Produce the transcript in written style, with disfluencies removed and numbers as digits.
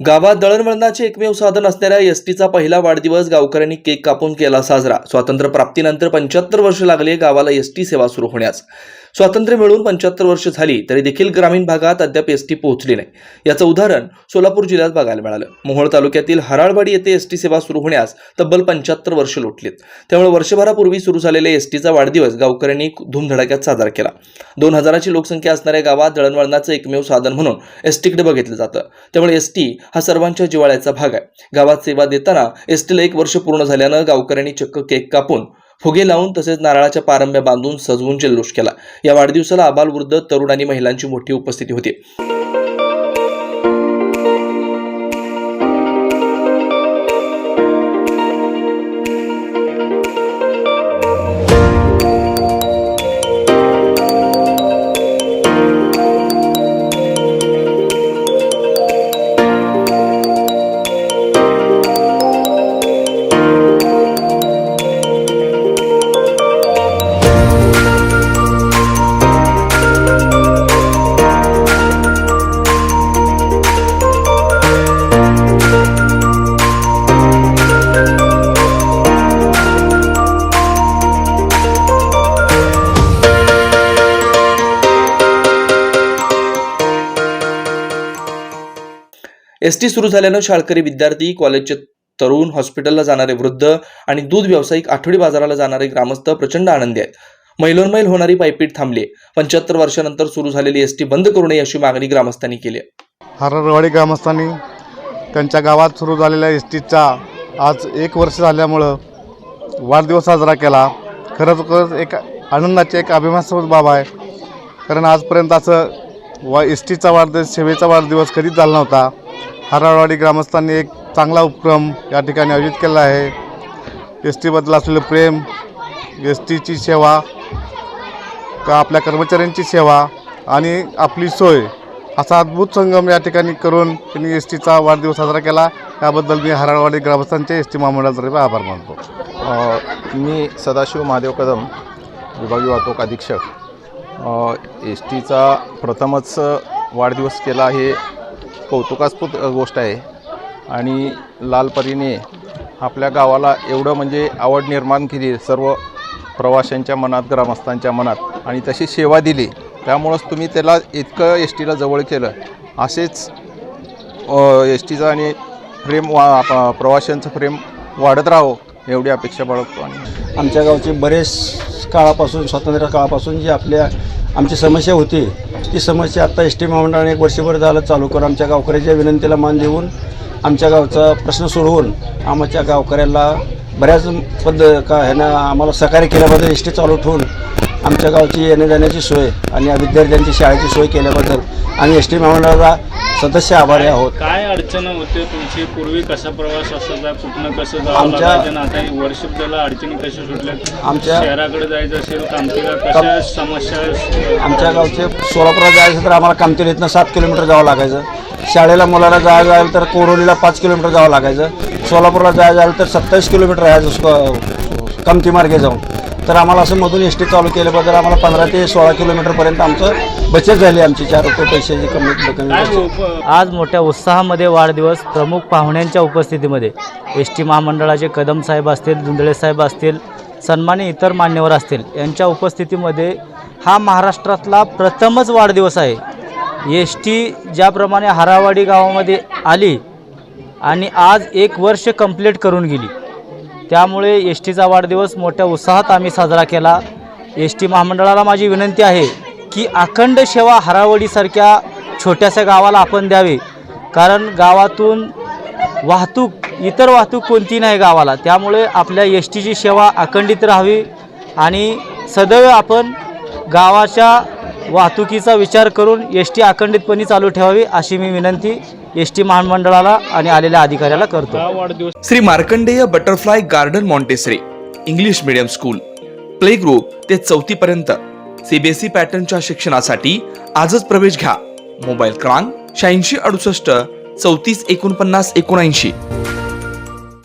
गावात दळणवळणाचे एकमेव साधन असणाऱ्या एसटीचा पहिला वाढदिवस गावकऱ्यांनी केक कापून केला साजरा। स्वातंत्र्य प्राप्तीनंतर 75 वर्ष लागले गावाला एसटी सेवा सुरू होण्यास। स्वातंत्र्य मिळून 75 वर्ष झाली तरी देखील ग्रामीण भागात अद्याप एसटी पोहोचली नाही। याचं उदाहरण सोलापूर जिल्ह्यात बघायला मिळालं। मोहोळ तालुक्यातील हराळवाडी येथे एसटी सेवा सुरू होण्यास तब्बल 75 वर्ष लोटलीत। त्यामुळे वर्षभरापूर्वी सुरू झालेल्या एसटीचा वाढदिवस गावकऱ्यांनी धूमधडाक्यात साजरा केला। 2000ची लोकसंख्या असणाऱ्या गावात दळणवळणाचं एकमेव साधन म्हणून एसटीकडे बघितलं जातं। त्यामुळे एसटी हा सर्वांच्या जिव्हाळ्याचा भाग आहे। गावात सेवा देताना एसटीला 1 वर्ष पूर्ण झाल्यानं गावकऱ्यांनी चक्क केक कापून, फुगे लावून तसेच नारळाच्या पारंब्या बांधून सजवून जल्लोष केला। या वाढदिवसाला आबालवृद्ध, तरुण आणि महिलांची मोठी उपस्थिती होती। एसटी सुरू झाल्यानं शाळकरी विद्यार्थी, कॉलेजचे तरुण, हॉस्पिटलला जाणारे वृद्ध आणि दूध व्यावसायिक, आठवडी बाजाराला जाणारे ग्रामस्थ प्रचंड आनंदी आहेत। मैलोनमैल होणारी पायपीट थांबली। 75 वर्षानंतर सुरू झालेली एसटी बंद करू नये अशी मागणी ग्रामस्थांनी केली। हराळवाडी ग्रामस्थांनी त्यांच्या गावात सुरू झालेल्या एसटीचा आज 1 वर्ष झाल्यामुळं वाढदिवस साजरा केला। खरंच एक आनंदाची, एक अभिमानास्पद बाब आहे, कारण आजपर्यंत असं एसटीचा वाढदिवस, सेवेचा वाढदिवस कधीच झाला नव्हता। हराळवाडी ग्रामस्थांनी एक चांगला उपक्रम या ठिकाणी आयोजित केला आहे। एस टीबद्दल असलेलं प्रेम, एस टीची सेवा, का आपल्या कर्मचाऱ्यांची सेवा आणि आपली सोय असा अद्भुत संगम या ठिकाणी करून त्यांनी एस टीचा वाढदिवस साजरा केला। त्याबद्दल मी हराळवाडी ग्रामस्थांचे एस टी महामंडळातर्फे आभार मानतो। मी सदाशिव महादेव कदम, विभागीय वाहतूक अधीक्षक। एस टीचा प्रथमच वाढदिवस केला हे कौतुकास्पद गोष्ट आहे आणि लालपरीने आपल्या गावाला एवढं म्हणजे आवड निर्माण केली सर्व प्रवाशांच्या मनात, ग्रामस्थांच्या मनात, आणि तशी सेवा दिली। त्यामुळंच तुम्ही त्याला इतकं एस टीला जवळ केलं। असेच एस टीचं आणि प्रेम प्रवाशांचं प्रेम वाढत राहो एवढी अपेक्षा बाळगतो। आणि आमच्या गावचे बरेच काळापासून, स्वातंत्र्य काळापासून जी आमची समस्या होती ती समस्या आता एस टी महामंडळाने 1 वर्षभर झालं चालू करून आमच्या गावकऱ्याच्या विनंतीला मान देऊन आमच्या गावचा प्रश्न सोडवून आमच्या गावकऱ्याला बऱ्याच ह्यानं आम्हाला सहकार्य केल्याबद्दल एस टी चालू ठेवून आमच्या गावची येण्या जाण्याची सोय आणि विद्यार्थ्यांची शाळेची सोय केल्याबद्दल आम्ही एस टी महामंडळाचा सदस्य आभारी आहोत। काय अडचण होते तुमची? पूर्वी कसा प्रवास असायचा, कुठनं कसं जावं लागायचं, आता वर्ष झालं अडचणी कशा सुटल्या? आमच्या शहराकडे जायचं असेल, कामतीला कशा समस्या? आमच्या गावचे सोलापूरला जायचं तर आम्हाला कामतीला इथनं 7 किलोमीटर जावं लागायचं। शाळेला मुलाला जायचं झालं तर कोरोलीला 5 किलोमीटर जावं लागायचं। सोलापूरला जायचं झालं तर 27 किलोमीटर राहायचं कामती मार्गे जाऊन। तर आम्हाला असं मधून एस टी चालू केल्याबद्दल आम्हाला 15 ते 16 किलोमीटरपर्यंत आमचं बचत झाली, आमची 4 रुपये पैशाची कमी। आज मोठ्या उत्साहामध्ये वाढदिवस, प्रमुख पाहुण्यांच्या उपस्थितीमध्ये एस टी महामंडळाचे कदम साहेब असतील, धुंदळे साहेब असतील, सन्मानी इतर मान्यवर असतील, यांच्या उपस्थितीमध्ये हा महाराष्ट्रातला प्रथमच वाढदिवस आहे। एस टी ज्याप्रमाणे हराळवाडी गावामध्ये आली आणि आज 1 वर्ष कंप्लीट करून गेली, त्यामुळे एस टीचा वाढदिवस मोठ्या उत्साहात आम्ही साजरा केला। एस टी महामंडळाला माझी विनंती आहे की अखंड सेवा हराळवाडीसारख्या छोट्याशा गावाला आपण द्यावी, कारण गावातून इतर वाहतूक कोणती नाही गावाला, त्यामुळे आपल्या एस टीची सेवा अखंडित राहावी आणि सदैव आपण गावाच्या वाहतुकीचा विचार करून एस टी अखंडितपणे चालू ठेवावी अशी मी विनंती एस टी महामंडळाला आणि आलेल्या अधिकाऱ्याला करतो। Shri Markandeya butterfly garden Montessori English medium school, play group ते 4थी पर्यंत सीबीएसई पॅटर्नच्या शिक्षणासाठी आजच प्रवेश घ्या। मोबाईल क्रमांक 8668 34 49 79।